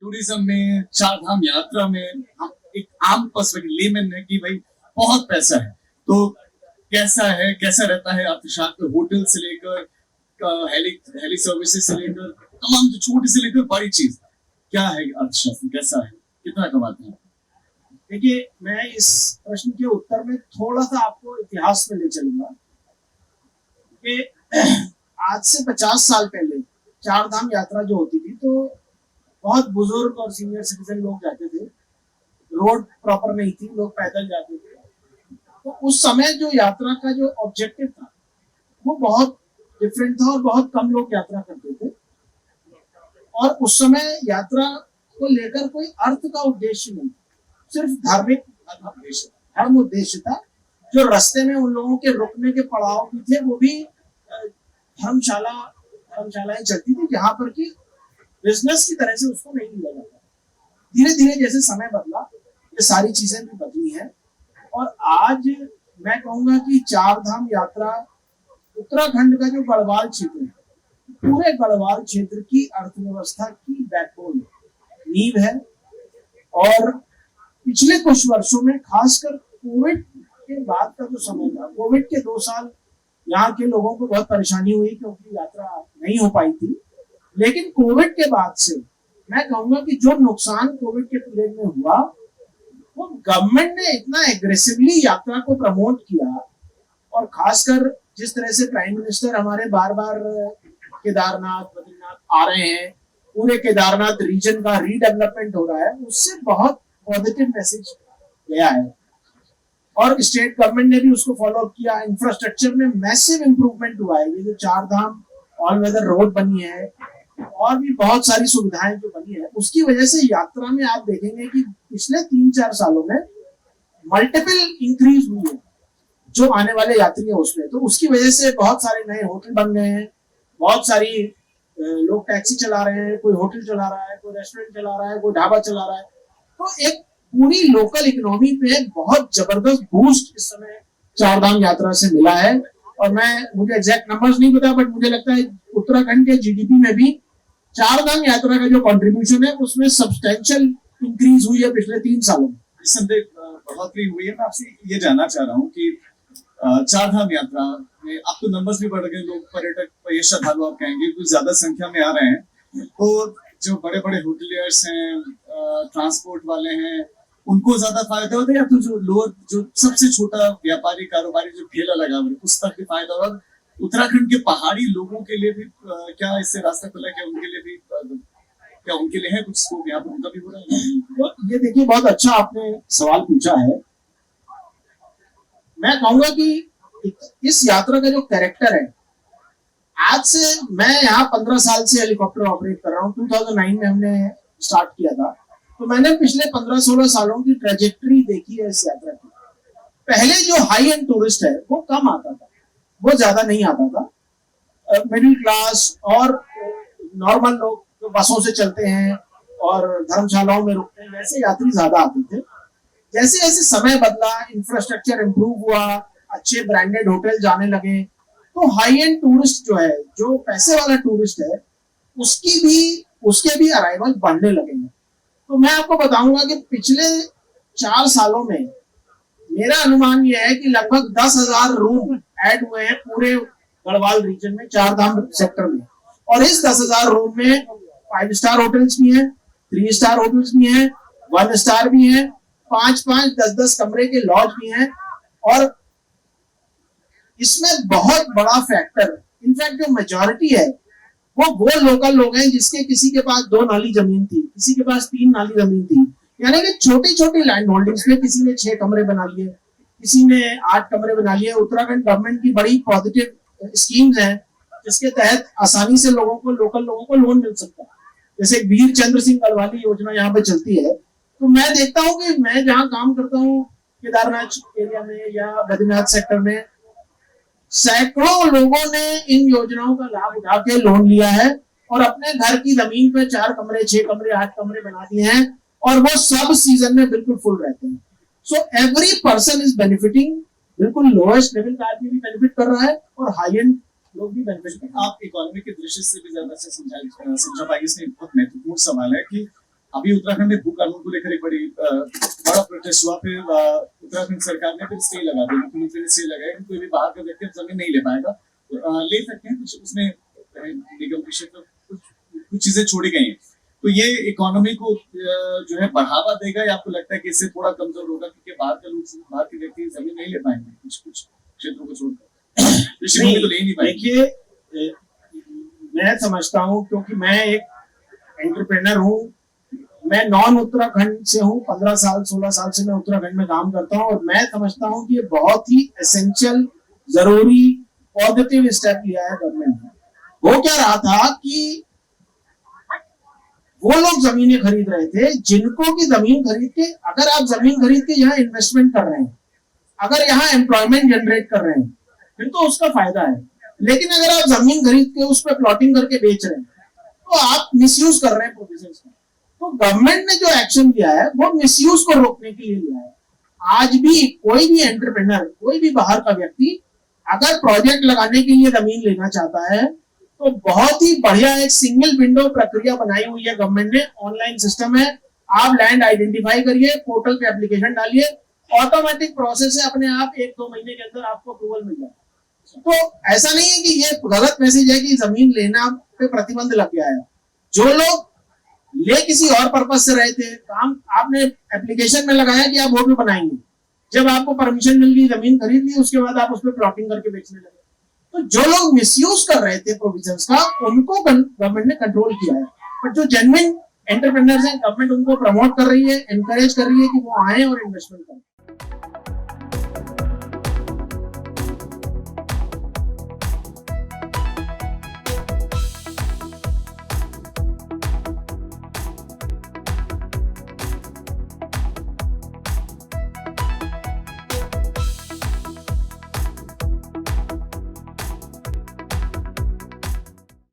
Tourism में, चार धाम यात्रा में हम एक आम पर्सपेक्टिव लेमैन है कि भाई बहुत पैसा है, तो कैसा है, कैसा रहता है अर्थशास्त्र, होटल से लेकर हेली सर्विसेज से लेकर तमाम जो छोटी से लेकर बड़ी चीज, क्या है अर्थशास्त्र, कैसा है, कितना कमाते हैं? देखिए, मैं इस प्रश्न के उत्तर में थोड़ा सा आपको इतिहास में ले चलूंगा कि आज से 50 साल पहले चार धाम यात्रा जो होती थी तो बहुत बुजुर्ग और सीनियर सिटीजन लोग जाते थे। रोड प्रॉपर नहीं थी, लोग पैदल जाते थे। तो उस समय जो यात्रा का जो ऑब्जेक्टिव था वो बहुत डिफरेंट था और बहुत कम लोग यात्रा करते थे। और उस समय यात्रा को लेकर कोई अर्थ का उद्देश्य नहीं, सिर्फ धार्मिक धर्म उद्देश्य था। जो रास्ते में उन लोगों के रुकने के पड़ाव भी थे, वो भी धर्मशालाएं चलती थी, जहां पर कि बिजनेस की तरह से उसको नहीं लिया जाता। धीरे धीरे जैसे समय बदला, ये सारी चीजें भी बदली हैं। और आज मैं कहूंगा कि चार धाम यात्रा उत्तराखंड का जो गढ़वाल क्षेत्र है, पूरे गढ़वाल क्षेत्र की अर्थव्यवस्था की बैकबोन नींव है। और पिछले कुछ वर्षों में, खासकर कोविड के बाद का जो समय था, कोविड के 2 साल यहाँ के लोगों को बहुत परेशानी हुई क्योंकि यात्रा नहीं हो पाई थी। लेकिन कोविड के बाद से मैं कहूंगा कि जो नुकसान कोविड के पीरियड में हुआ, वो गवर्नमेंट ने इतना एग्रेसिवली यात्रा को प्रमोट किया। और खासकर जिस तरह से प्राइम मिनिस्टर हमारे बार बार केदारनाथ बद्रीनाथ आ रहे हैं, पूरे केदारनाथ रीजन का रीडेवलपमेंट हो रहा है, उससे बहुत पॉजिटिव मैसेज गया है। और स्टेट गवर्नमेंट ने भी उसको फॉलो किया। इंफ्रास्ट्रक्चर में मैसिव इंप्रूवमेंट हुआ है। ये जो चार धाम ऑल वेदर रोड बनी है और भी बहुत सारी सुविधाएं जो बनी है, उसकी वजह से यात्रा में आप देखेंगे कि पिछले 3-4 सालों में मल्टीपल इंक्रीज हुई है जो आने वाले यात्री है उसमें। तो उसकी वजह से बहुत सारे नए होटल बन गए हैं, बहुत सारी लोग टैक्सी चला रहे हैं, कोई होटल चला रहा है, कोई रेस्टोरेंट चला रहा है, कोई ढाबा चला रहा है। तो एक पूरी लोकल इकोनॉमी पे बहुत जबरदस्त बूस्ट इस समय चार धाम यात्रा से मिला है। और मुझे एग्जैक्ट नंबर्स नहीं पता, बट मुझे लगता है उत्तराखंड के जीडीपी में भी चार धाम यात्रा का जो कंट्रीब्यूशन है उसमें सब्सटेंशियल इंक्रीज हुई है पिछले 3 सालों में। बढ़ोतरी हुई है। मैं आपसे ये जानना चाह रहा हूँ कि चार धाम यात्रा में अब तो नंबर्स भी बढ़ गए, लोग पर्यटक ये श्रद्धालु आप कहेंगे कुछ ज्यादा संख्या में आ रहे हैं, तो जो बड़े बड़े होटलियर्स हैं, ट्रांसपोर्ट वाले हैं, उनको ज्यादा फायदा होता है या फिर जो लोअर, जो सबसे छोटा व्यापारी कारोबारी जो ठेला लगा हुआ है उस तक भी फायदा होगा? उत्तराखंड के पहाड़ी लोगों के लिए भी क्या इससे रास्ता खुला है? क्या उनके लिए भी क्या उनके लिए है कुछ स्कोप यहाँ पर, उनका भी हो रहा है? तो ये देखिए, बहुत अच्छा आपने सवाल पूछा है। मैं कहूंगा कि इस यात्रा का जो कैरेक्टर है, आज से मैं यहाँ 15 साल से हेलीकॉप्टर ऑपरेट कर रहा हूँ। 2009 में हमने स्टार्ट किया था, तो मैंने पिछले 15-16 सालों की ट्रेजेक्टरी देखी है इस यात्रा की। पहले जो हाई एंड टूरिस्ट है वो कम आता था, वो ज्यादा नहीं आता था। मिडिल क्लास और नॉर्मल लोग जो बसों से चलते हैं और धर्मशालाओं में रुकते हैं, वैसे यात्री ज्यादा आते थे। जैसे जैसे समय बदला, इंफ्रास्ट्रक्चर इंप्रूव हुआ, अच्छे ब्रांडेड होटल जाने लगे, तो हाई एंड टूरिस्ट जो है, जो पैसे वाला टूरिस्ट है, उसके भी अराइवल बढ़ने लगे हैं। तो मैं आपको बताऊंगा कि पिछले 4 सालों में मेरा अनुमान यह है कि लगभग 10,000 रूम ऐड हुए हैं पूरे गढ़वाल रीजन में, चार धाम सेक्टर में। और इस 10,000 रूम में 5 स्टार होटल्स भी हैं, 3 स्टार होटल्स भी हैं, 1 स्टार भी हैं, 5-5, 10-10 कमरे के लॉज भी हैं। और इसमें बहुत बड़ा फैक्टर, इनफैक्ट जो मेजॉरिटी है वो लोकल लोग हैं जिसके किसी के पास 2 नाली जमीन थी, किसी के पास 3 नाली जमीन थी। यानी कि छोटी छोटी लैंड होल्डिंग्स में किसी ने 6 कमरे बना लिए, किसी ने 8 कमरे बना लिए। उत्तराखंड गवर्नमेंट की बड़ी पॉजिटिव स्कीम्स हैं जिसके तहत आसानी से लोकल लोगों को लोन मिल सकता है। जैसे वीर चंद्र सिंह गढ़वाली योजना यहाँ पे चलती है। तो मैं देखता हूँ कि मैं जहाँ काम करता हूँ केदारनाथ एरिया में या बद्रीनाथ सेक्टर में, सैकड़ों लोगों ने इन योजनाओं का लाभ उठा के लोन लिया है और अपने घर की जमीन पे 4 कमरे, 6 कमरे, 8 कमरे बना दिए हैं और वो सब सीजन में बिल्कुल फुल रहते हैं। So every person is benefiting. बिल्कुल लोएस्ट लेवल का आदमी भी बेनिफिट कर रहा है और हाई एंड लोग भी बेनिफिट कर रहे हैं। आप इकोनॉमी के दृष्टि से भी ज्यादा से समझा पाएंगे। इसमें बहुत महत्वपूर्ण सवाल है कि अभी उत्तराखंड में भू कानून को लेकर एक बड़ी बड़ा प्रोटेस्ट हुआ, फिर उत्तराखंड सरकार ने फिर स्टे लगा दिया, मुख्यमंत्री ने स्टे लगाया कि कोई भी बाहर का व्यक्ति जमीन नहीं ले पाएगा। ले सकते हैं कुछ, उसमें निगम के क्षेत्र कुछ चीजें छोड़ी गई हैं। तो ये इकोनॉमी को जो है बढ़ावा देगा, या आपको लगता है कि इससे थोड़ा कमजोर होगा, क्योंकि बाहर के लोग, बाहर के व्यक्ति जमीन नहीं ले पाएंगे कुछ क्षेत्रों को छोड़कर, कृषि भूमि तो ले ही नहीं पाएंगे। देखिए, मैं समझता हूँ, क्योंकि मैं एक एंटरप्रेनर हूँ, मैं नॉन उत्तराखंड से हूँ, 15 साल 16 साल से मैं उत्तराखंड में काम करता हूँ, और मैं समझता हूँ कि ये बहुत ही एसेंशियल, जरूरी, पॉजिटिव स्टेप लिया है गवर्नमेंट ने। वो क्या रहा था कि वो लोग जमीनें खरीद रहे थे, जिनको की जमीन खरीद के, अगर आप जमीन खरीद के यहाँ इन्वेस्टमेंट कर रहे हैं, अगर यहाँ एम्प्लॉयमेंट जनरेट कर रहे हैं, फिर तो उसका फायदा है। लेकिन अगर आप जमीन खरीद के उस पर प्लॉटिंग करके बेच रहे हैं, तो आप मिसयूज कर रहे हैं प्रोविजंस का। तो गवर्नमेंट ने जो एक्शन लिया है वो मिसयूज को रोकने के लिए लिया है। आज भी कोई भी एंटरप्रेन्योर, कोई भी बाहर का व्यक्ति अगर प्रोजेक्ट लगाने के लिए जमीन लेना चाहता है, तो बहुत ही बढ़िया एक सिंगल विंडो प्रक्रिया बनाई हुई है गवर्नमेंट ने, ऑनलाइन सिस्टम है। आप लैंड आइडेंटिफाई करिए, पोर्टल पे एप्लीकेशन डालिए, ऑटोमेटिक प्रोसेस है, अपने आप 1-2 महीने के अंदर आपको अप्रूवल मिल जाए। तो ऐसा नहीं है कि ये गलत मैसेज है कि जमीन लेना पे प्रतिबंध लग गया है। जो लोग ले किसी और पर्पज से रहे थे, काम आपने एप्लीकेशन में लगाया कि आप वो भी बनाएंगे, जब आपको परमिशन मिल गई, जमीन खरीद ली, उसके बाद आप उस पर प्लॉटिंग करके बेचने लगे। तो जो लोग मिसयूज कर रहे थे प्रोविजंस का, उनको गवर्नमेंट ने कंट्रोल किया है। पर जो जेन्युइन एंटरप्रेन्योर्स हैं, गवर्नमेंट उनको प्रमोट कर रही है, एनकरेज कर रही है कि वो आए और इन्वेस्टमेंट करें।